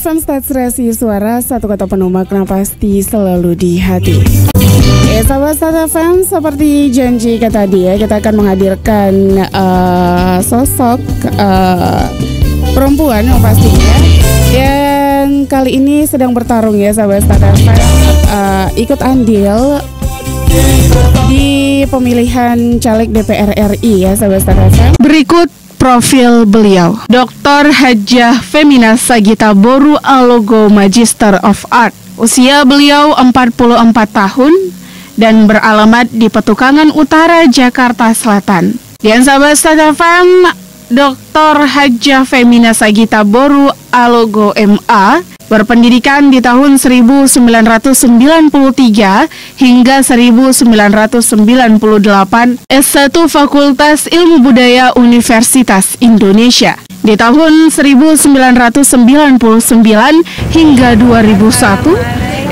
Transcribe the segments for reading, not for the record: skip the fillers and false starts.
FM Stasiun Suara, satu kata penuh makna pasti selalu di hati. Sahabat Stasiun FM, seperti janji kita tadi ya, kita akan menghadirkan sosok perempuan yang pastinya yang kali ini sedang bertarung ya sahabat Stasiun FM, ikut andil di pemilihan caleg DPR RI ya sahabat Stasiun FM. Berikut profil beliau, Dr. Hajah Femina Sagita Boru Alogo Magister of Art. Usia beliau 44 tahun dan beralamat di Petukangan Utara, Jakarta Selatan. Dan sahabat Stasiun FM, Dr. Hajah Femina Sagita Boru Alogo MA berpendidikan di tahun 1993 hingga 1998, S1 Fakultas Ilmu Budaya Universitas Indonesia. Di tahun 1999 hingga 2001,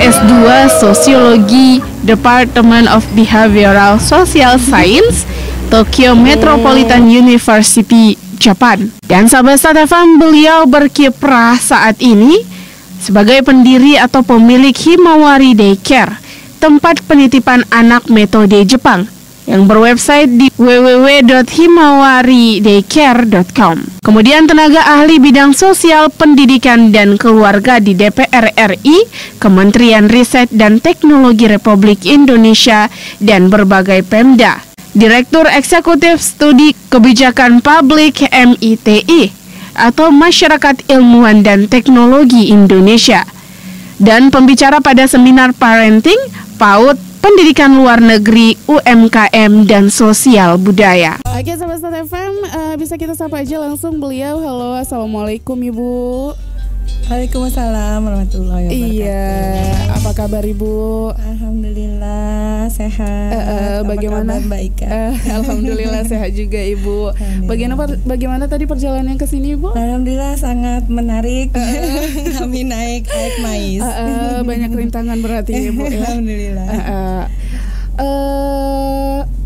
S2 Sosiologi Department of Behavioral Social Science, Tokyo Metropolitan University, Japan. Dan sahabat Stasiun FM, beliau berkiprah saat ini sebagai pendiri atau pemilik Himawari Daycare, tempat penitipan anak metode Jepang, yang berwebsite di www.himawaridaycare.com. Kemudian tenaga ahli bidang sosial, pendidikan, dan keluarga di DPR RI, Kementerian Riset dan Teknologi Republik Indonesia, dan berbagai Pemda. Direktur Eksekutif Studi Kebijakan Publik MITI, atau Masyarakat Ilmuwan dan Teknologi Indonesia, dan pembicara pada seminar parenting, PAUD, pendidikan luar negeri, UMKM, dan sosial budaya. Oke sahabat Stasiun FM, bisa kita sapa aja langsung beliau. Halo, assalamualaikum Ibu. Waalaikumsalam warahmatullahi wabarakatuh. Iya, apa kabar Ibu? Alhamdulillah sehat. Bagaimana? Baik kan? Alhamdulillah sehat juga Ibu. Bagaimana tadi perjalanan ke sini Ibu? Alhamdulillah sangat menarik. Kami naik mais. Banyak rintangan berarti Ibu ya. Alhamdulillah.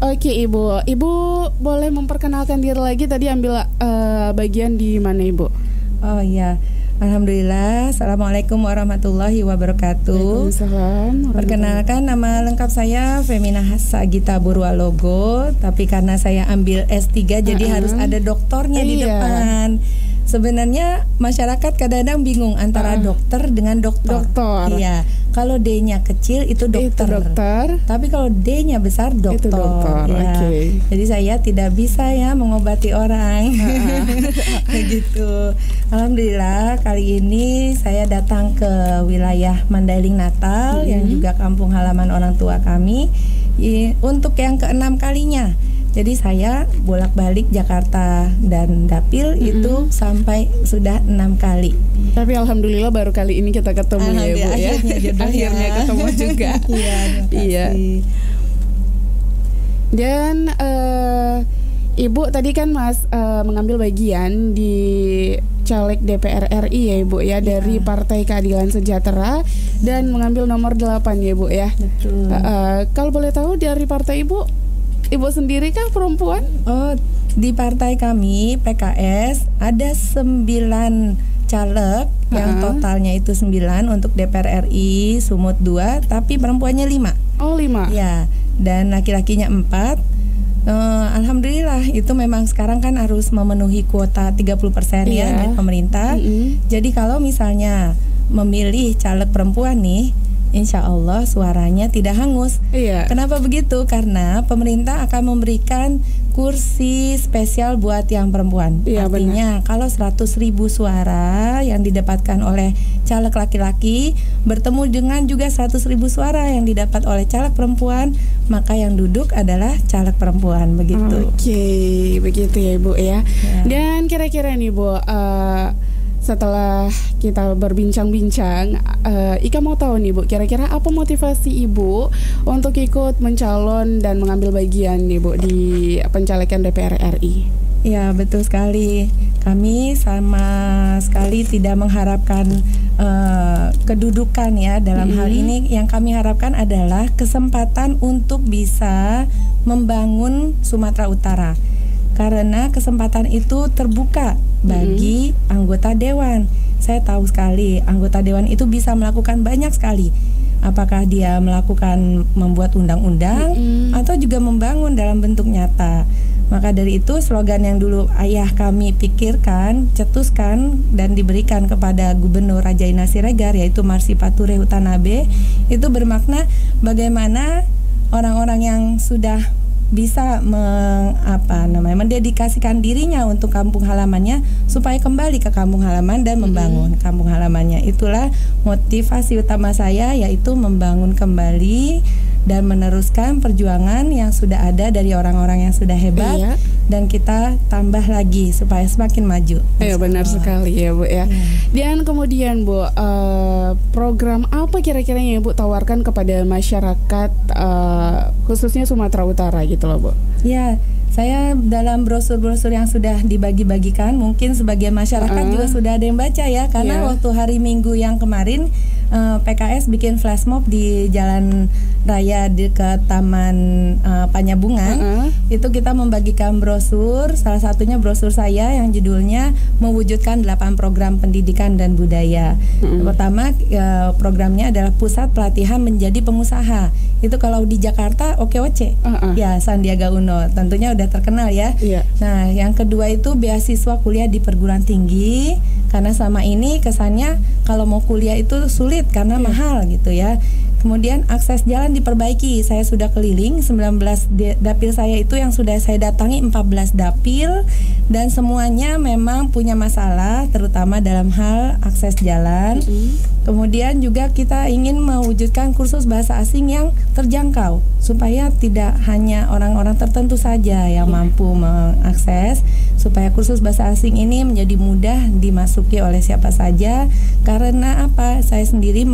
Oke Ibu, Ibu boleh memperkenalkan diri lagi, tadi ambil bagian di mana Ibu? Oh iya. Alhamdulillah, assalamualaikum warahmatullahi wabarakatuh. Perkenalkan, nama lengkap saya Femina Sagita Boru Alogo, tapi karena saya ambil S3 jadi harus ada doktornya di depan. Sebenarnya masyarakat kadang-kadang bingung antara dokter dengan doktor. Iya, kalau D-nya kecil itu dokter. Tapi kalau D-nya besar dokter. Itu dokter. Ya. Jadi saya tidak bisa ya mengobati orang. Gitu. Alhamdulillah kali ini saya datang ke wilayah Mandailing Natal yang juga kampung halaman orang tua kami untuk yang ke-6 kalinya. Jadi saya bolak-balik Jakarta dan Dapil itu sampai sudah 6 kali. Tapi alhamdulillah baru kali ini kita ketemu ya Ibu ya. Akhirnya ketemu juga. Iya. Dan Ibu tadi kan Mas mengambil bagian di caleg DPR RI ya Ibu ya, dari Partai Keadilan Sejahtera dan mengambil nomor 8 ya Ibu ya. Betul. Kalau boleh tahu dari partai Ibu sendiri kah perempuan? Oh, di partai kami PKS ada 9 caleg yang totalnya itu 9 untuk DPR RI Sumut 2, tapi perempuannya 5. Oh, 5. Ya, dan laki-lakinya 4. Alhamdulillah itu memang sekarang kan harus memenuhi kuota 30% ya dari pemerintah. Jadi kalau misalnya memilih caleg perempuan nih, insya Allah suaranya tidak hangus. Kenapa begitu? Karena pemerintah akan memberikan kursi spesial buat yang perempuan. Artinya kalau 100.000 suara yang didapatkan oleh caleg laki-laki bertemu dengan juga 100.000 suara yang didapat oleh caleg perempuan, maka yang duduk adalah caleg perempuan, begitu. Oke, begitu ya Ibu ya. Dan kira-kira nih Bu, setelah kita berbincang-bincang, Ika mau tahu nih Bu, kira-kira apa motivasi Ibu untuk ikut mencalon dan mengambil bagian nih Bu di pencalekan DPR RI? Ya, betul sekali. Kami sama sekali tidak mengharapkan kedudukan ya dalam hal ini. Yang kami harapkan adalah kesempatan untuk bisa membangun Sumatera Utara. Karena kesempatan itu terbuka bagi anggota dewan. Saya tahu sekali anggota dewan itu bisa melakukan banyak sekali. Apakah dia melakukan membuat undang-undang atau juga membangun dalam bentuk nyata. Maka dari itu slogan yang dulu ayah kami pikirkan, cetuskan dan diberikan kepada Gubernur Raja Ina Siregar, yaitu Marsipature Hutanabe, itu bermakna bagaimana orang-orang yang sudah bisa mendedikasikan dirinya untuk kampung halamannya supaya kembali ke kampung halaman dan membangun kampung halamannya. Itulah motivasi utama saya, yaitu membangun kembali dan meneruskan perjuangan yang sudah ada dari orang-orang yang sudah hebat, dan kita tambah lagi supaya semakin maju. Iya, benar sekali ya Bu ya. Dan kemudian Bu, program apa kira-kira yang Ibu tawarkan kepada masyarakat khususnya Sumatera Utara gitu loh Bu? Ya, saya dalam brosur-brosur yang sudah dibagi-bagikan, mungkin sebagian masyarakat juga sudah ada yang baca ya, karena waktu hari Minggu yang kemarin PKS bikin flash mob di Jalan Raya dekat Taman Panyabungan. Itu kita membagikan brosur, salah satunya brosur saya yang judulnya mewujudkan 8 program pendidikan dan budaya. Pertama, programnya adalah Pusat Pelatihan Menjadi Pengusaha. Itu kalau di Jakarta OKOC, ya Sandiaga Uno, tentunya udah terkenal ya. Nah, yang kedua itu beasiswa kuliah di perguruan tinggi, karena selama ini kesannya kalau mau kuliah itu sulit karena mahal gitu ya. Kemudian akses jalan diperbaiki. Saya sudah keliling 19 dapil saya itu yang sudah saya datangi 14 dapil, dan semuanya memang punya masalah terutama dalam hal akses jalan. Kemudian juga kita ingin mewujudkan kursus bahasa asing yang terjangkau supaya tidak hanya orang-orang tertentu saja yang mampu mengakses, supaya kursus bahasa asing ini menjadi mudah dimasuki oleh siapa saja. Karena apa? Saya sendiri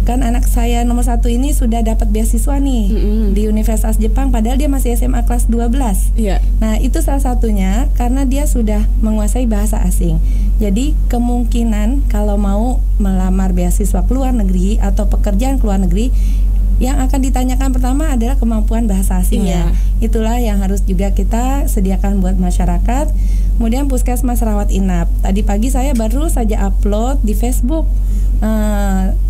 kan anak saya nomor 1 ini sudah dapat beasiswa nih di Universitas Jepang, padahal dia masih SMA kelas 12. Nah, itu salah satunya karena dia sudah menguasai bahasa asing. Jadi kemungkinan kalau mau melamar beasiswa ke luar negeri atau pekerjaan ke luar negeri, yang akan ditanyakan pertama adalah kemampuan bahasa asingnya. Itulah yang harus juga kita sediakan buat masyarakat. Kemudian Puskesmas Rawat Inap. Tadi pagi saya baru saja upload di Facebook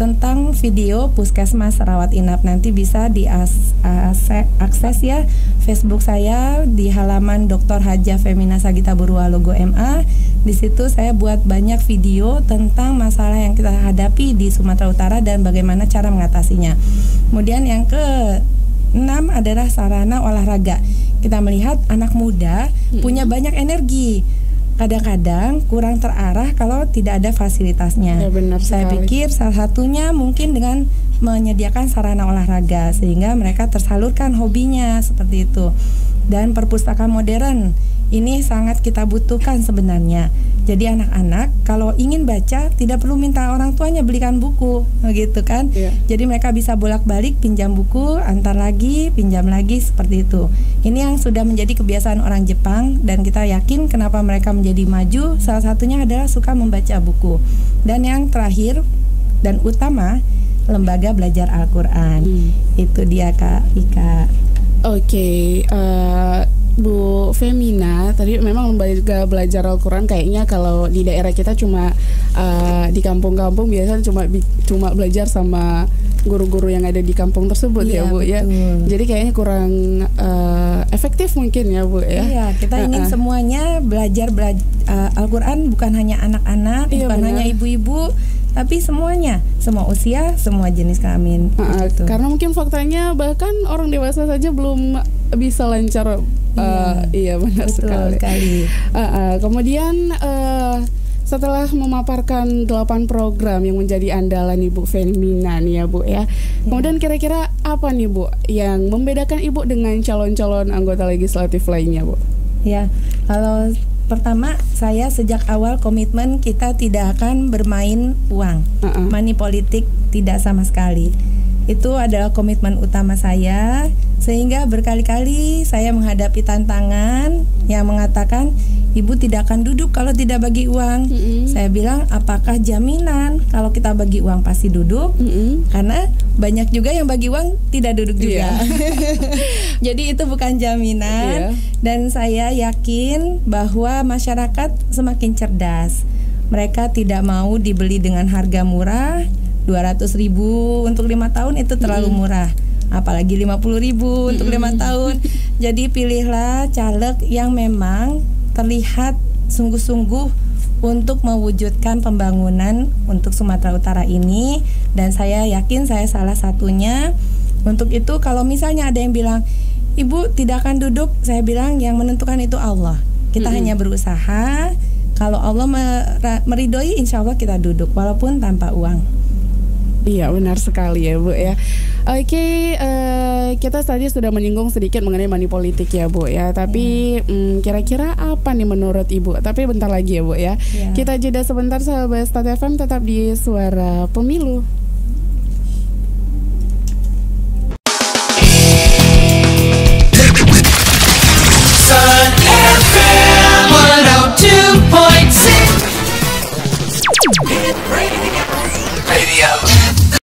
tentang video Puskesmas Rawat Inap. Nanti bisa diakses ya Facebook saya di halaman Dr. Hajah Femina Sagita Burua Logo MA. Di situ saya buat banyak video tentang masalah yang kita hadapi di Sumatera Utara dan bagaimana cara mengatasinya. Kemudian yang ke-6 adalah sarana olahraga. Kita melihat anak muda punya banyak energi, kadang-kadang kurang terarah kalau tidak ada fasilitasnya. Saya pikir salah satunya mungkin dengan menyediakan sarana olahraga sehingga mereka tersalurkan hobinya seperti itu. Dan perpustakaan modern ini sangat kita butuhkan sebenarnya. Jadi anak-anak kalau ingin baca tidak perlu minta orang tuanya belikan buku, gitu kan? Jadi mereka bisa bolak-balik pinjam buku, antar lagi, pinjam lagi, seperti itu. Ini yang sudah menjadi kebiasaan orang Jepang dan kita yakin kenapa mereka menjadi maju. Salah satunya adalah suka membaca buku. Dan yang terakhir dan utama, lembaga belajar Al-Quran. Itu dia Kak Ika. Bu Femina, tadi memang lembaga belajar Al-Quran kayaknya kalau di daerah kita cuma di kampung-kampung biasanya cuma belajar sama guru-guru yang ada di kampung tersebut ya Bu, betul. Ya. Jadi kayaknya kurang efektif mungkin ya Bu ya. Iya, kita ingin semuanya belajar Al-Quran, bukan hanya anak-anak, bukan hanya ibu-ibu, tapi semuanya, semua usia, semua jenis kelamin. Gitu. Karena mungkin faktanya bahkan orang dewasa saja belum bisa lancar. Iya benar sekali. Kemudian setelah memaparkan 8 program yang menjadi andalan Ibu Femina nih ya Bu ya. Kemudian kira-kira apa nih Bu yang membedakan Ibu dengan calon-calon anggota legislatif lainnya Bu? Ya, kalau pertama saya sejak awal komitmen kita tidak akan bermain uang, money politik tidak sama sekali. Itu adalah komitmen utama saya, sehingga berkali-kali saya menghadapi tantangan yang mengatakan Ibu tidak akan duduk kalau tidak bagi uang. Saya bilang, apakah jaminan kalau kita bagi uang pasti duduk? Karena banyak juga yang bagi uang tidak duduk juga. Jadi itu bukan jaminan. Dan saya yakin bahwa masyarakat semakin cerdas. Mereka tidak mau dibeli dengan harga murah. 200.000 untuk 5 tahun itu terlalu murah. Apalagi 50.000 untuk 5 tahun. Jadi pilihlah caleg yang memang terlihat sungguh-sungguh untuk mewujudkan pembangunan untuk Sumatera Utara ini, dan saya yakin saya salah satunya. Untuk itu kalau misalnya ada yang bilang, Ibu tidak akan duduk, saya bilang yang menentukan itu Allah. Kita hanya berusaha, kalau Allah meridhoi insya Allah kita duduk walaupun tanpa uang. Iya, benar sekali ya Bu ya. Oke, kita tadi sudah menyinggung sedikit mengenai money politik ya Bu ya. Tapi kira-kira apa nih menurut Ibu? Tapi bentar lagi ya Bu ya. Kita jeda sebentar sahabat Start FM, tetap di Suara Pemilu.